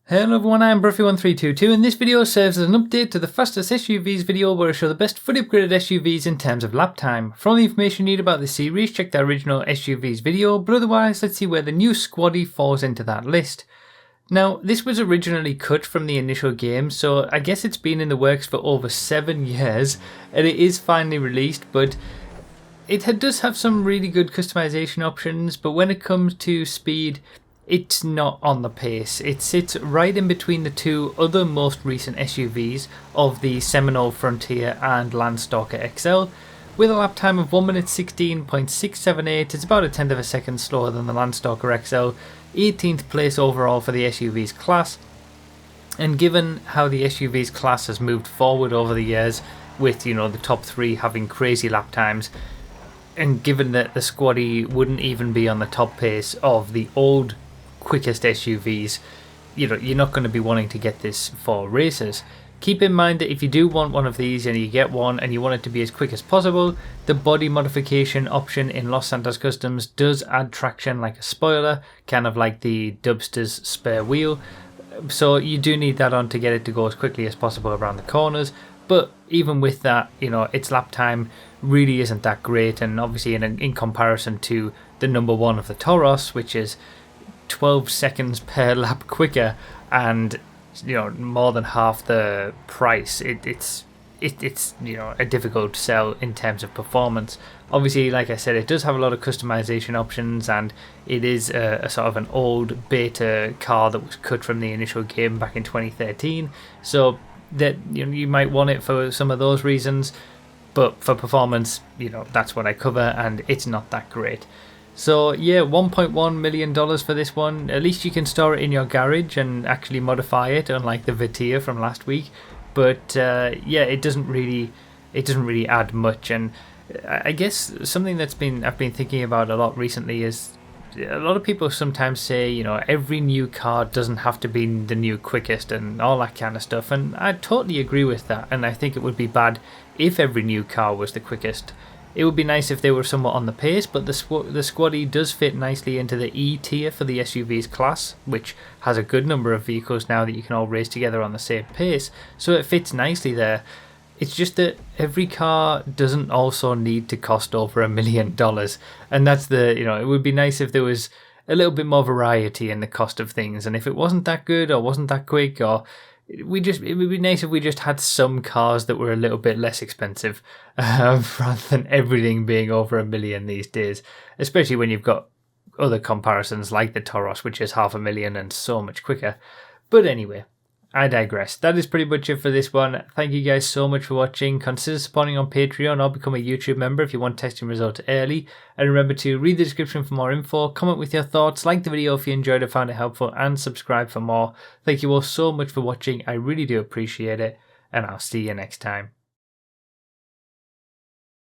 Hello everyone, I'm Bruffy1322 and this video serves as an update to the fastest SUVs video where I show the best fully upgraded SUVs in terms of lap time. For all the information you need about this series, check the original SUVs video, but otherwise let's see where the new Squaddie falls into that list. Now, this was originally cut from the initial game, so I guess it's been in the works for over 7 years and it is finally released, but it does have some really good customization options, but when it comes to speed, it's not on the pace. It sits right in between the two other most recent SUVs of the Seminole Frontier and Landstalker XL. With a lap time of 1 minute 16.678, it's about a tenth of a second slower than the Landstalker XL, 18th place overall for the SUV's class. And given how the SUV's class has moved forward over the years, with the top 3 having crazy lap times, and given that the Squaddie wouldn't even be on the top pace of the old quickest SUVs, you're not going to be wanting to get this for races. Keep in mind that if you do want one of these and you get one and you want it to be as quick as possible, the body modification option in Los Santos Customs does add traction like a spoiler, kind of like the Dubster's spare wheel. So you do need that on to get it to go as quickly as possible around the corners. But even with that, its lap time really isn't that great, and obviously in comparison to the number one of the Toros, which is 12 seconds per lap quicker and more than half the price, it's a difficult sell in terms of performance. Obviously, like I said, it does have a lot of customization options, and it is a sort of an old beta car that was cut from the initial game back in 2013, so that you might want it for some of those reasons, but for performance, that's what I cover, and it's not that great. So yeah, $1.1 million for this one. At least you can store it in your garage and actually modify it, unlike the Vitia from last week. But yeah, it doesn't really add much. And I guess something I've been thinking about a lot recently is a lot of people sometimes say, every new car doesn't have to be the new quickest and all that kind of stuff. And I totally agree with that. And I think it would be bad if every new car was the quickest. It would be nice if they were somewhat on the pace, but the Squaddie does fit nicely into the E tier for the SUV's class, which has a good number of vehicles now that you can all race together on the same pace, so it fits nicely there. It's just that every car doesn't also need to cost over $1 million, and that's it would be nice if there was a little bit more variety in the cost of things, and if it wasn't that good or wasn't that quick, or it would be nice if we just had some cars that were a little bit less expensive, rather than everything being over $1 million these days, especially when you've got other comparisons like the Toros, which is $500,000 and so much quicker. But anyway, I digress. That is pretty much it for this one. Thank you guys so much for watching. Consider supporting on Patreon or become a YouTube member if you want testing results early. And remember to read the description for more info, comment with your thoughts, like the video if you enjoyed it, found it helpful, and subscribe for more. Thank you all so much for watching. I really do appreciate it, and I'll see you next time.